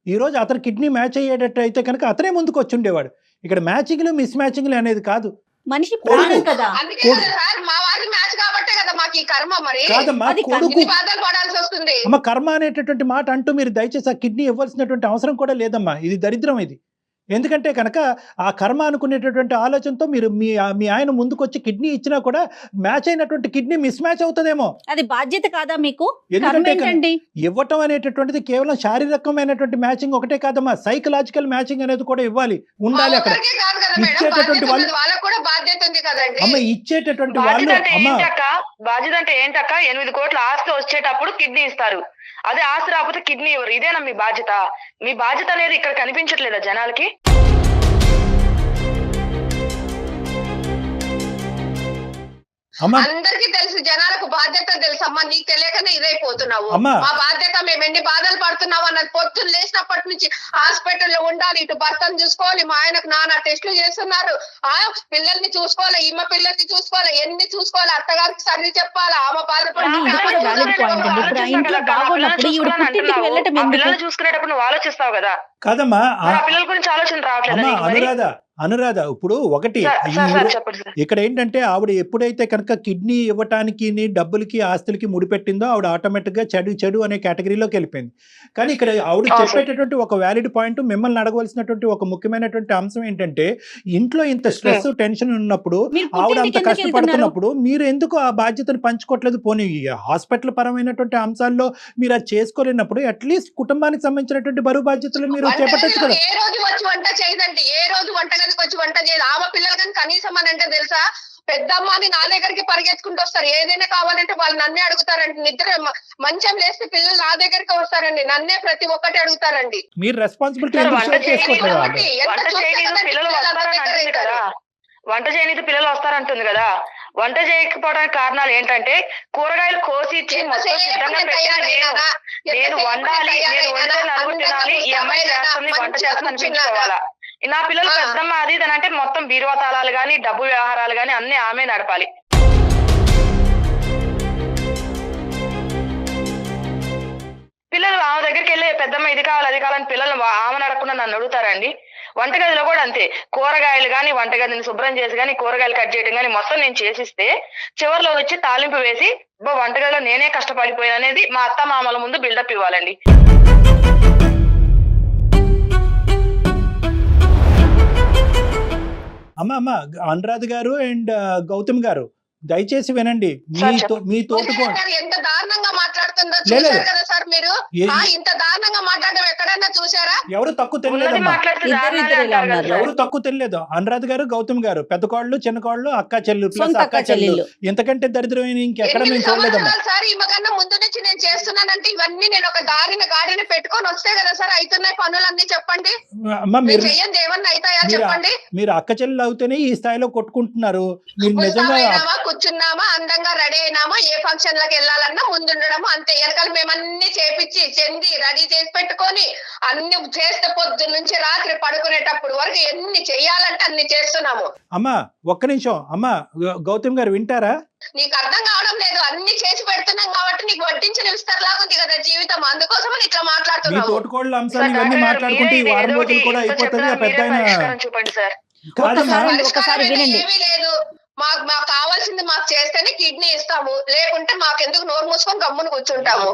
B: ఈరోజు అతను కిడ్నీ మ్యాచ్ అయ్యేటట్టు అయితే కనుక అతనే ముందుకు వచ్చి ఉండేవాడు. ఇక్కడ మ్యాచింగ్లు మిస్ మ్యాచింగ్లు అనేది కాదు.
A: మనిషి ప్రాణం కదా.
E: అందుకే కదా సార్, మా వారి మ్యాచ్ కాబట్టే కదా మాకు ఈ కర్మ. మరి
B: కాదమ్మా,
A: అది
B: కొడుకు
E: ఇన్ని బాధలు పడాల్సి వస్తుంది.
B: అమ్మ కర్మ అనేటటువంటి మాట అంటూ మీరు దయచేసి ఆ కిడ్నీ ఇవ్వాల్సినటువంటి అవసరం కూడా లేదమ్మా. ఇది దరిద్రం ఇది. ఎందుకంటే కనుక ఆ కర్మ అనుకునేటటువంటి ఆలోచనతో మీరు మీ ఆయన ముందుకు వచ్చి కిడ్నీ ఇచ్చినా కూడా మ్యాచ్ అయినటువంటి కిడ్నీ మిస్ మ్యాచ్ అవుతుందేమో.
A: అది బాధ్యత కాదా మీకు? కర్మ
B: ఎందుకంటే
A: ఏంటండి?
B: ఇవ్వటం అనేటటువంటిది కేవలం శారీరకమైనటువంటి మ్యాచింగ్ ఒకటే కాదమ్మా, సైకలాజికల్ మ్యాచింగ్ అనేది కూడా ఉండాలి అక్కడ.
E: ఒక్కరికే కాదు కదా మేడం,
B: ఇచ్చేటటువంటి
E: బాధ్యత
B: వాళ్ళు-
E: ఉంది. వాళ్ళకు కూడా బాధ్యత ఉంది కదండి.
B: అమ్మ ఇచ్చేటటువంటి
C: బాధ్యత
B: వాళ్ళు
C: అంటే
B: అమ్మ
C: ఏంటక్క? బాధ్యత అంటే ఏంటక్క? 8 కోట్ల ఆస్తి వచ్చేటప్పుడు కిడ్నీ ఇస్తారు. అదే ఆస్తి రాకపోతే కిడ్నీ ఇవ్వరు. ఇదేనా మీ బాధ్యత? మీ బాధ్యత అనేది ఇక్కడ కనిపించట్లేదా జనాలకి?
B: అమ్మ
E: అందరికీ తెలుసు, జనాలకు బాధ్యత తెలుసు. అమ్మా నీకు తెలియకనే ఇదైపోతున్నావు.
B: అమ్మా.
E: మా బాధ్యత, మేము ఎన్ని బాధలు పడుతున్నావు అన్నది పొద్దున్న లేచినప్పటి నుంచి హాస్పిటల్లో ఉండాలి, ఇటు భర్తను చూసుకోవాలి, మా ఆయనకు నానా టెస్టులు చేస్తున్నారు, పిల్లల్ని చూసుకోవాలి, ఈమె పిల్లల్ని చూసుకోవాలి, ఎన్ని చూసుకోవాలి, అత్తగారికి సర్ది చెప్పాలి, ఆమె
A: ఇది కూడా valid point అండి. ఇప్పుడు ఆ ఇంట్లో బాగున్నప్పుడు ఈవిడ పుట్టింటికి వెళ్ళటం ఎందుకు?
C: పిల్లలు చూసుకునేటప్పుడు నువ్వు ఆలోచిస్తావు కదా.
B: కాదమ్మా
C: మరి ఆ పిల్లల గురించి ఆలోచన రావట్లేదు
B: అమ్మ అనురాధ ఇప్పుడు ఒకటి
C: చెప్పండి సార్.
B: ఇక్కడ ఏంటంటే ఆవిడ ఎప్పుడైతే కనుక కిడ్నీ ఇవ్వటానికి డబ్బులకి ఆస్తులకి ముడిపెట్టిందో ఆవిడ ఆటోమేటిక్ గా చెడు అనే కేటగిరీలోకి వెళ్ళిపోయింది. కానీ ఇక్కడ ఆవిడ
C: అవును.
B: చెప్పేటటువంటి ఒక వ్యాలిడ్ పాయింట్, మిమ్మల్ని అడగవలసినటువంటి ఒక ముఖ్యమైనటువంటి అంశం ఏంటంటే ఇంట్లో ఇంత స్ట్రెస్ టెన్షన్ ఉన్నప్పుడు
A: మీరు
B: ఆవిడ అంత
A: పుట్టింటికి ఎందుకు
B: కష్టపడుతున్నప్పుడు మీరు ఎందుకు ఆ బాధ్యతను పంచుకోవట్లేదు? పోనీ హాస్పిటల్ పరమైనటువంటి అంశాల్లో మీరు అది చేసుకోలేనప్పుడు అట్లీస్ట్ కుటుంబానికి సంబంధించినటువంటి బరువు బాధ్యతలు మీరు చేపట్టచ్చు కదా.
E: ఏ రోజు వచ్చి వంట చేయదండి, ఏ రోజు వంటగదికి వచ్చి వంట చేయదు. ఆమె పిల్లలు కానీ కనీసం అని అంటే తెలుసా, పెద్దమ్మని నా దగ్గరికి పరిగెత్తుకుంటూ వస్తారు. ఏదైనా కావాలంటే వాళ్ళు నన్నే అడుగుతారండి. నిద్ర మంచం లేస్తే పిల్లలు నా దగ్గరికి వస్తారండి, నన్నే ప్రతి ఒక్కటి అడుగుతారండి.
B: మీరు రెస్పాన్సిబిలిటీ
C: సార్,
B: ఎందుకు
C: వంట
B: షేర్ చేసుకోవట్లేదు?
E: కాబట్టి ఎంత
C: వంట
E: చూస్తే
C: చేయనీదు
E: కదండి
C: పిల్లలు
E: పిల్లలు అంత
C: వస్తారని
E: దగ్గర
C: అంటుంది కదా.
E: అవుతారు.
C: వంట చేయనీదు పిల్లలు వస్తారంటుంది కదా. వంట చేయకపోవడానికి కారణాలు ఏంటంటే కూరగాయలు కోసి ఇచ్చి మొత్తం సిద్ధంగా పెట్టింది నేను వండాలి, నేను వండితే నలుగురు తినాలి, ఈ అమ్మాయి చేస్తుంది వంట చేస్తుంది అనిపించుకోవాలా. నా పిల్లలు పెద్దమ్మ అది ఇది అంటే మొత్తం బీరువా తాళాలు గాని డబ్బు వ్యవహారాలు గాని అన్ని ఆమె నడపాలి. పిల్లలు ఆమె దగ్గరికి వెళ్ళి పెద్దమ్మ ఇది కావాలి అది కావాలని పిల్లలు ఆమె నడకుండా నన్ను అడుగుతారండి. వంటగదిలో కూడా అంతే, కూరగాయలు గాని వంటగదిని శుభ్రం చేసి గాని కూరగాయలు కట్ చేయడం గాని మొత్తం నేను చేసిస్తే చివరిలో వచ్చి తాలింపు వేసి వంటగదిలో నేనే కష్టపడిపోయాను అనేది మా అత్త మామల ముందు బిల్డప్ ఇవ్వాలండి.
B: అమ్మ అనురాధ గారు అండ్ గౌతమ్ గారు, దయచేసి వినండి. మీ తోటికోడలు
E: గారు ఎంత దారుణంగా మాట్లాడుతుందో
B: లేదు.
E: చూశారు కదా సార్ మీరు.
B: ఏ-
E: ఇంత దారుణంగా మాట్లాడడం ఎక్కడైనా చూసారా?
B: ఎవరు తక్కువ తెలియలేదమ్మా,
A: ఇద్దరు ఇలా ఉన్నారు.
B: ఎవరు తక్కువ తెలియలేదు. అనురాధ గారు, గౌతమ్ గారు, పెద్ద కోళ్ళు, చిన్న కోళ్ళు, అక్క చెల్లు ప్లస్
A: సొంత
B: అక్క
A: అక్క
B: చెల్లు.
A: చెల్లెళ్ళు.
B: ఇంతకంటే దరిద్రమైన ఇంకెక్కడ
E: 8
B: మేము చూడలేదమ్మా.
E: సంవత్సరాలు సార్ ఈమెకన్నా ముందు నుంచి నేను చేస్తున్నానంటే ఇవన్నీ నేను ఒక గాడిని పెట్టుకొని వస్తే కదా సార్ అవుతున్నాయి పనులన్నీ. చెప్పండి,
B: అమ్మ
E: నేను
B: మీరు
E: చెయ్యండి ఏమన్నా అవుతాయా
B: మీరు-
E: చెప్పండి.
B: మీరు అక్క చెల్లెలు అవుతేనే ఈ స్థాయిలో కొట్టుకుంటున్నారు. మీరు నిజంగా
E: ఉంటామైనామా, కూర్చున్నామా, అందంగా రెడీ అయినామా, ఏ ఫంక్షన్ లకు వెళ్ళాలన్నా ముందుండడము అంతే. వెనకాల మేమన్నీ చేపించి చెంది రెడీ చేసి పెట్టుకొని అన్ని చేస్తే పొద్దు నుంచి రాత్రి పడుకునేటప్పుడు వరకు ఎన్ని చెయ్యాలంటే అన్ని చేస్తున్నాము.
B: అమ్మా ఒక్క నిమిషం అమ్మా, గౌతమ్ గారు వింటారా?
E: నీకు అర్థం కావడం లేదు. అన్ని చేసి పెడుతున్నాం కాబట్టి నీకు వడ్డించిన విస్తరలాగా ఉంది కదా జీవితం. అందుకోసమని ఇట్లా
B: మీ
E: మాట్లాడుతున్నాము.
B: తోటికోళ్ళ అంశాలు ఇవన్నీ మాట్లాడుకుంటే ఈ వారం రోజులు కూడా అయిపోతుంది. ఆ పెద్ద ఆయన
C: చూపండి సార్.
B: కాదమ్మా,
A: ఒకసారి వినండి.
E: ఏమీ లేదు. మాకు కావాల్సింది మాకు చేస్తేనే కిడ్నీ ఇస్తాము, లేకుంటే మాకెందుకు నోరు మూసుకొని గమ్మున కూర్చుంటాము.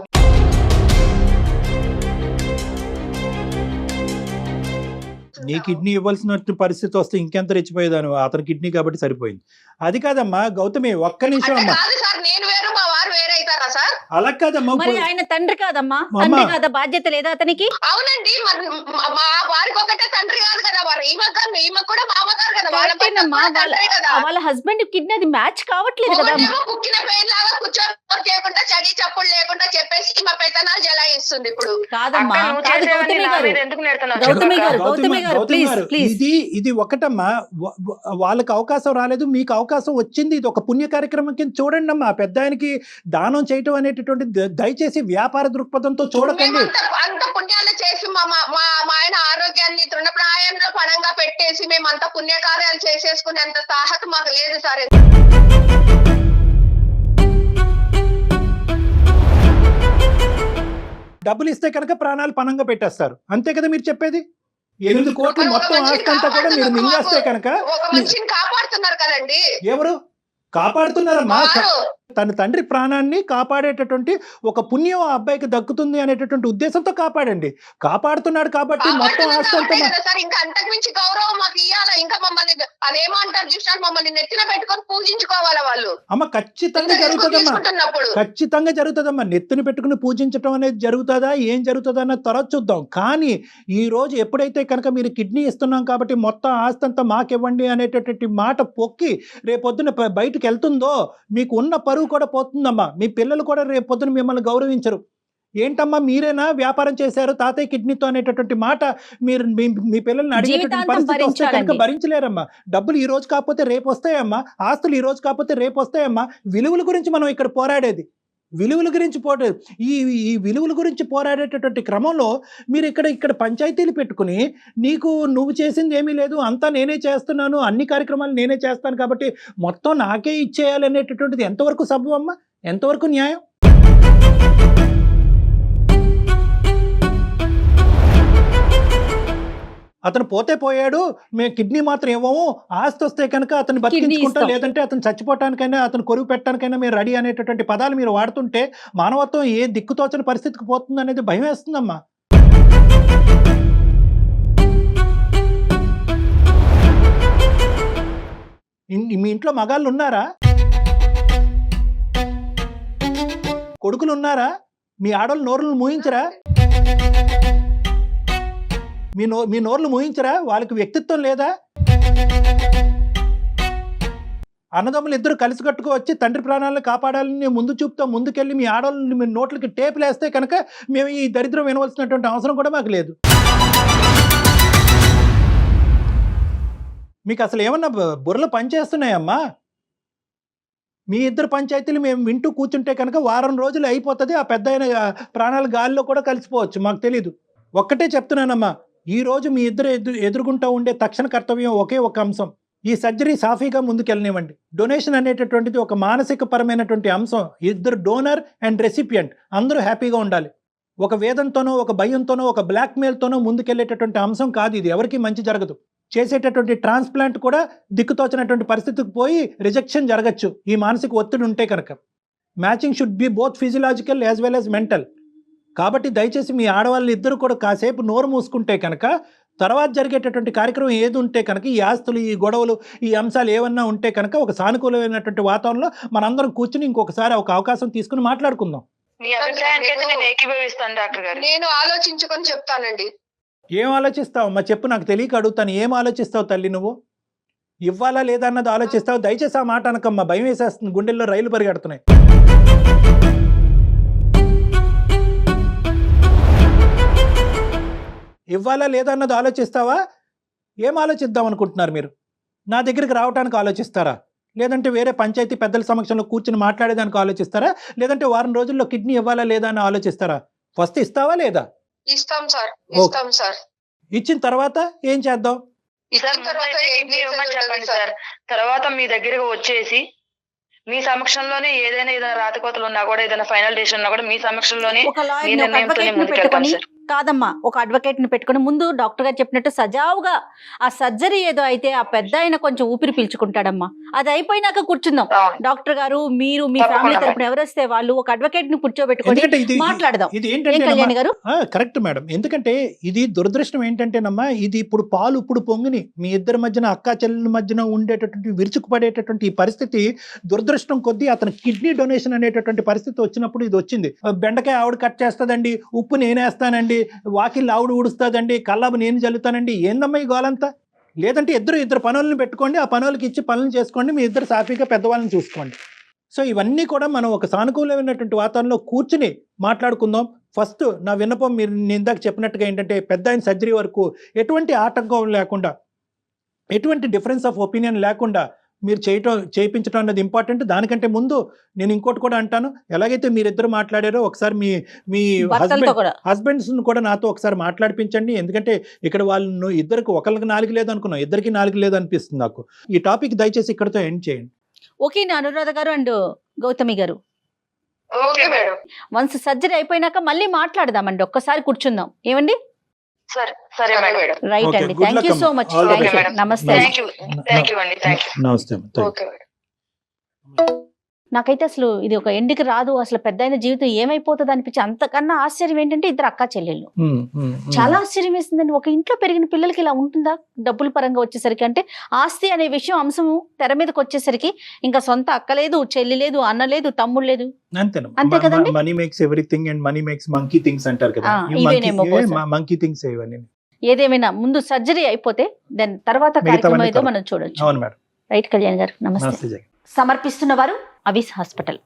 B: నీ కిడ్నీ ఇవ్వాల్సిన పరిస్థితి వస్తే ఇంకెంత రెచ్చిపోయేదాను. అతని కిడ్నీ కాబట్టి సరిపోయింది. అది కాదమ్మా గౌతమి, ఒక్క నిమిషం
E: అంటే
B: అమ్మా.
E: కాదు సార్, నేను వేరు మా వారు వేరే అవుతారా సార్?
B: అలా కాదమ్మా.
A: మరి
B: ఇప్పుడు
A: ఆయన తండ్రి కాదమ్మా,
B: అమ్మా.
A: తండ్రి కాదా, బాధ్యత లేదా అతనికి?
E: అవునండి, మరి మా వారికి ఒకటే తండ్రి కాదు కదా. వారు ఈమె కూడా మామగారు కదా. వాళ్ళ
A: కరెక్టేనమ్మా,
E: భర్త కూడా తండ్రే కదా.
A: వాళ్ళ హస్బెండ్ కిడ్నీ అది మ్యాచ్ కావట్లేదు కదా.
E: ఒకటేమో కుక్కిన పెయిన్ లాగా కూర్చొని చేయకుండా చడి చప్పుడు లేకుండా చెప్పేసి మా పెత్తనాలు జలాయిస్తుంది ఇప్పుడు.
A: కాదమ్మా,
C: అక్క, నువ్వు
A: కాదు
C: చేసేవన్నీ
A: గౌతమి
C: నా
A: గారు,
C: మీద ఎందుకు నెడుతున్నావు?
A: గౌతమి గారు,
C: చెప్పక్క.
A: గౌతమి గారు,
B: గౌతమి
A: ప్లీజ్
B: గారు,
A: ప్లీజ్.
B: ఇది ఒకటమ్మా. వాళ్ళకి అవకాశం రాలేదు, మీకు అవకాశం వచ్చింది. ఇది ఒక పుణ్య కార్యక్రమం కింద చూడండి అమ్మా. పెద్ద ఆయనకి దానం చేయటం అనేటటువంటి దయచేసి వ్యాపార దృక్పథంతో చూడకండి.
E: అంత పుణ్యాలు చేసి మా ఆయన ఆరోగ్యాన్ని తృణప్రాయంలో పణంగా పెట్టేసి మేమంతా పుణ్యకార్యాలు చేసేసుకునేంత తాహత మాకు లేదు సార్.
B: డబ్బులు ఇస్తే కనుక ప్రాణాలు పణంగా పెట్టేస్తారు. అంతే కదా మీరు చెప్పేది? 8 కోట్లు మొత్తం ఆస్తి అంతా కూడా మీరు మింగేస్తే కనుక
E: ఒక మనిషిని కాపాడుతున్నారు కదండి.
B: ఎవరు కాపాడుతున్నారమ్మా?
E: వారు
B: తన తండ్రి ప్రాణాన్ని కాపాడేటటువంటి ఒక పుణ్యం ఆ అబ్బాయికి దక్కుతుంది అనేటటువంటి ఉద్దేశంతో కాపాడండి. కాపాడుతున్నాడు కాబట్టి మొత్తం ఆస్తి అంతా
E: కదా సార్. ఇంకా అంతకు మించి గౌరవం మాకు ఇవ్వాలా? ఇంకా మమ్మల్ని అదేమో అంటారు చూసారు, మమ్మల్ని నెత్తిన పెట్టుకొని పూజించుకోవాలా వాళ్ళు?
B: అమ్మ ఖచ్చితంగా జరుగుతుందమ్మా,
E: తీసుకుంటున్నప్పుడు
B: ఖచ్చితంగా జరుగుతుందమ్మా. నెత్తిని పెట్టుకుని పూజించడం అనేది జరుగుతుందా, ఏం జరుగుతుందా అన్నది తర్వాత చూద్దాం. కానీ ఈ రోజు ఎప్పుడైతే కనుక మీరు కిడ్నీ ఇస్తున్నాం కాబట్టి మొత్తం ఆస్తి అంతా మాకివ్వండి అనేటటువంటి మాట పొక్కి రేపొద్దున బయటకు వెళ్తుందో మీకు ఉన్న పరువు కూడా పోతుందమ్మా. మీ పిల్లలు కూడా రేపొద్దున మిమ్మల్ని గౌరవించరు. ఏంటమ్మా మీరేనా వ్యాపారం చేశారు తాతయ్య కిడ్నీతో అనేటటువంటి మాట మీరు మీ పిల్లల్ని అడిగేటటువంటి
A: జీవితాంతం
B: పరిస్థితి వస్తే కనుక
A: భరించాలండి.
B: భరించలేరమ్మా. డబ్బులు ఈ రోజు కాకపోతే రేపు వస్తాయమ్మా, ఆస్తులు ఈ రోజు కాకపోతే రేపు వస్తాయమ్మా. విలువల గురించి మనం ఇక్కడ పోరాడేది, విలువల గురించి ఈ విలువల గురించి పోరాడేటటువంటి క్రమంలో మీరు ఇక్కడ పంచాయతీలు పెట్టుకుని నువ్వు చేసింది ఏమీ లేదు, అంతా నేనే చేస్తున్నాను, అన్ని కార్యక్రమాలు నేనే చేస్తాను కాబట్టి మొత్తం నాకే ఇచ్చేయాలి అనేటటువంటిది ఎంతవరకు సబబు అమ్మా, ఎంతవరకు న్యాయం? అతను పోతే పోయాడు, మేము కిడ్నీ మాత్రం ఇవ్వము, ఆస్తి వస్తే కనుక అతను బతికించుకుంటా,
A: ఇస్తాం.
B: లేదంటే అతను చచ్చిపోవటానికైనా అతను కొరువు పెట్టడానికైనా మేము రెడీ అనేటటువంటి పదాలు మీరు వాడుతుంటే మానవత్వం ఏ దిక్కుతోచని పరిస్థితికి పోతుంది అనేది భయం వేస్తుందమ్మా. మీ ఇంట్లో మగాళ్ళు ఉన్నారా? కొడుకులు ఉన్నారా? మీ ఆడవాళ్ళు నోరులు మూయించరా? మీ నోర్లు మూయించరా? వాళ్ళకి వ్యక్తిత్వం లేదా? అన్నదమ్ములు ఇద్దరు కలిసి కట్టుకోవచ్చి తండ్రి ప్రాణాలను కాపాడాలని ముందు చూపుతో ముందుకెళ్ళి మీ ఆడవాళ్ళని మీ నోట్లకి టేపులు వేస్తే కనుక మేము ఈ దరిద్రం వినవలసినటువంటి అవసరం కూడా మాకు లేదు. మీకు అసలు ఏమన్నా బుర్రలు పనిచేస్తున్నాయమ్మా? మీ ఇద్దరు పంచాయతీలు మేము వింటూ కూర్చుంటే కనుక వారం రోజులు అయిపోతుంది. ఆ పెద్ద ప్రాణాల గాలిలో కూడా కలిసిపోవచ్చు, మాకు తెలీదు. ఒక్కటే చెప్తున్నానమ్మా, ఈ రోజు మీ ఇద్దరు ఎదుర్కొంటూ ఉండే తక్షణ కర్తవ్యం ఒకే ఒక అంశం. ఈ సర్జరీ సాఫీగా ముందుకెళ్ళనివ్వండి. డొనేషన్ అనేటటువంటిది ఒక మానసిక పరమైనటువంటి అంశం. ఇద్దరు డోనర్ అండ్ రెసిపియంట్ అందరూ హ్యాపీగా ఉండాలి. ఒక వేదంతోనో ఒక భయంతోనో ఒక బ్లాక్మెయిల్తోనో ముందుకెళ్ళేటటువంటి అంశం కాదు ఇది. ఎవరికి మంచి జరగదు. చేసేటటువంటి ట్రాన్స్ప్లాంట్ కూడా దిక్కుతోచినటువంటి పరిస్థితికి పోయి రిజెక్షన్ జరగచ్చు ఈ మానసిక ఒత్తిడి ఉంటే కనుక. Matching should be both physiological as well as mental. కాబట్టి దయచేసి మీ ఆడవాళ్ళు ఇద్దరు కూడా కాసేపు నోరు మూసుకుంటే కనుక తర్వాత జరిగేటటువంటి కార్యక్రమం ఏది ఉంటే కనుక ఈ ఆస్తులు, ఈ గొడవలు, ఈ అంశాలు ఏమన్నా ఉంటే కనుక ఒక సానుకూలమైనటువంటి వాతావరణంలో మనందరం కూర్చుని ఇంకొకసారి ఒక అవకాశం తీసుకుని మాట్లాడుకుందాం.
C: మీ అభిప్రాయానికి అయితే నేను ఏకీభవిస్తాను డాక్టర్ గారు.
E: నేను ఆలోచించుకొని చెప్తానండి.
B: ఏం ఆలోచిస్తావు అమ్మా చెప్పు, నాకు తెలియక అడుగుతాను. ఏం ఆలోచిస్తావు తల్లి నువ్వు? ఇవ్వాలా లేదా అన్నది ఆలోచిస్తావు. దయచేసి ఆ మాట అనకమ్మా, భయం వేసేస్తుంది, గుండెల్లో రైలు పరిగెడుతున్నాయి. ఇవ్వాలా లేదా అన్నది ఆలోచిస్తావా? ఏం ఆలోచిద్దాం అనుకుంటున్నారు మీరు? నా దగ్గరికి రావడానికి ఆలోచిస్తారా? లేదంటే వేరే పంచాయతీ పెద్దల సమక్షంలో కూర్చుని మాట్లాడేదానికి ఆలోచిస్తారా? లేదంటే వారం రోజుల్లో కిడ్నీ ఇవ్వాలా లేదా అని ఆలోచిస్తారా? ఫస్ట్ ఇస్తావా లేదా?
E: ఇస్తాం సార్, ఇస్తాం సార్.
B: ఇచ్చిన తర్వాత ఏం చేద్దాం?
E: ఇచ్చిన తర్వాత
C: కిడ్నీ ఇవ్వమని చెప్పండి సార్. తర్వాత మీ దగ్గరకు వచ్చేసి మీ సమక్షంలోనే ఏదైనా రాతకోతలు ఉన్నా కూడా, ఏదైనా ఫైనల్ డెసిషన్ ఉన్నా కూడా మీ సమక్షంలోనే
A: ఒక
C: మీ
A: లాయర్
C: నిర్ణయంతోనే ముందుకెళ్తాం సార్.
A: కాదమ్మా, ఒక అడ్వకేట్ ని పెట్టుకుని ముందు డాక్టర్ గారు చెప్పినట్టు సజావుగా ఆ సర్జరీ ఏదో అయితే ఆ పెద్ద ఆయన కొంచెం ఊపిరి పీల్చుకుంటాడమ్మా. అది అయిపోయినాక కూర్చుందాం. డాక్టర్ గారు, మీరు, మీ ఫ్యామిలీ తరపున ఎవరొస్తే వాళ్ళు ఒక అడ్వకేట్ ని కూర్చోబెట్టుకొని
B: ఎందుకంటే
A: మాట్లాడదాం.
B: ఇది
A: ఏం
B: ఏంటంటే
A: కళ్యాణి గారు?
B: Correct madam. ఎందుకంటే ఇది దురదృష్టం ఏంటంటేనమ్మా, ఇది ఇప్పుడు పాలు ఇప్పుడు పొంగిని మీ ఇద్దరి మధ్యన, అక్కా చెల్లెల మధ్యన ఉండేటటువంటి విరుచుకుపడేటటువంటి ఈ పరిస్థితి దురదృష్టం కొద్దీ అతను కిడ్నీ డొనేషన్ అనేటటువంటి పరిస్థితి వచ్చినప్పుడు ఇది వచ్చింది. బెండకాయ ఆవిడ కట్ చేస్తుందండి, ఉప్పు నేనేస్తానండి, వాకిల్ ఆవిడ ఊడుస్తుందండి, కల్లాబు నేను జల్లుతానండి. ఏందమ్మా ఈ గోలంతా? లేదంటే ఇద్దరు పనులను పెట్టుకోండి, ఆ పనులకి ఇచ్చి పనులు చేసుకోండి, మీ ఇద్దరు సాఫీగా పెద్దవాళ్ళని చూసుకోండి. సో ఇవన్నీ కూడా మనం ఒక సానుకూలమైనటువంటి వాతావరణంలో కూర్చుని మాట్లాడుకుందాం. ఫస్ట్ నా విన్నపం, మీరు నేను ఇందాక చెప్పినట్టుగా ఏంటంటే పెద్ద ఆయన సర్జరీ వరకు ఎటువంటి ఆటంకం లేకుండా, ఎటువంటి డిఫరెన్స్ ఆఫ్ ఒపీనియన్ లేకుండా మీరు చేయించడం అన్నది ఇంపార్టెంట్. దానికంటే ముందు నేను ఇంకోటి కూడా అంటాను, ఎలాగైతే మీరిద్దరు మాట్లాడారో ఒకసారి మీ హస్బెండ్స్ కూడా నాతో ఒకసారి మాట్లాడిపించండి. ఎందుకంటే ఇక్కడ వాళ్ళు ఇద్దరికి ఒకరికి 4 లేదు అనుకున్నాం, ఇద్దరికి 4 లేదు అనిపిస్తుంది నాకు. ఈ టాపిక్ దయచేసి ఇక్కడతో ఎండ్ చేయండి.
A: ఓకే అనురాధ గారు అండ్ గౌతమి గారు,
E: ఓకే మేడం.
A: వన్స్ సర్జరీ అయిపోయినాక మళ్ళీ మాట్లాడదామండి, ఒక్కసారి కూర్చుందాం. ఏమండి?
C: సరే మేడం.
A: రైట్
B: Okay,
A: అండి.
B: good
A: thank
B: luck
A: you so
B: అమ్మా.
A: Much.
B: All the
A: thank you.
B: best.
A: నమస్తే.
C: థ్యాంక్ యూ అండి. Thank you.
B: నమస్తే.
E: Okay madam.
A: నాకైతే అసలు ఇది ఒక ఎండికి రాదు, అసలు పెద్ద అయిన జీవితం ఏమైపోతుంది అనిపించి, అంతకన్నా ఆశ్చర్యం ఏంటంటే ఇద్దరు అక్కా చెల్లెళ్ళు. చాలా ఆశ్చర్యం వేసిందండి. ఒక ఇంట్లో పెరిగిన పిల్లలకి ఇలా ఉంటుందా? డబ్బుల పరంగా వచ్చేసరికి, అంటే ఆస్తి అనే విషయం అంశము తెర మీదకి వచ్చేసరికి ఇంకా సొంత అక్క లేదు, చెల్లి లేదు, అన్న లేదు, తమ్ముడు లేదు. అంతే కదండి.
B: Money makes everything and money makes monkey things అంటారు కదా.
A: ఇవేనేమో
B: మంకీ థింగ్స్ ఇవన్నీ.
A: ఏదేమైనా ముందు సర్జరీ అయిపోతే దాని తర్వాత కార్యక్రమం ఏదో మనం చూడొచ్చు.
B: అవును మేడం.
A: రైట్ కళ్యాణ్ గారు, నమస్తే. సమర్పిస్తున్న వారు అవిస్ హాస్పిటల్.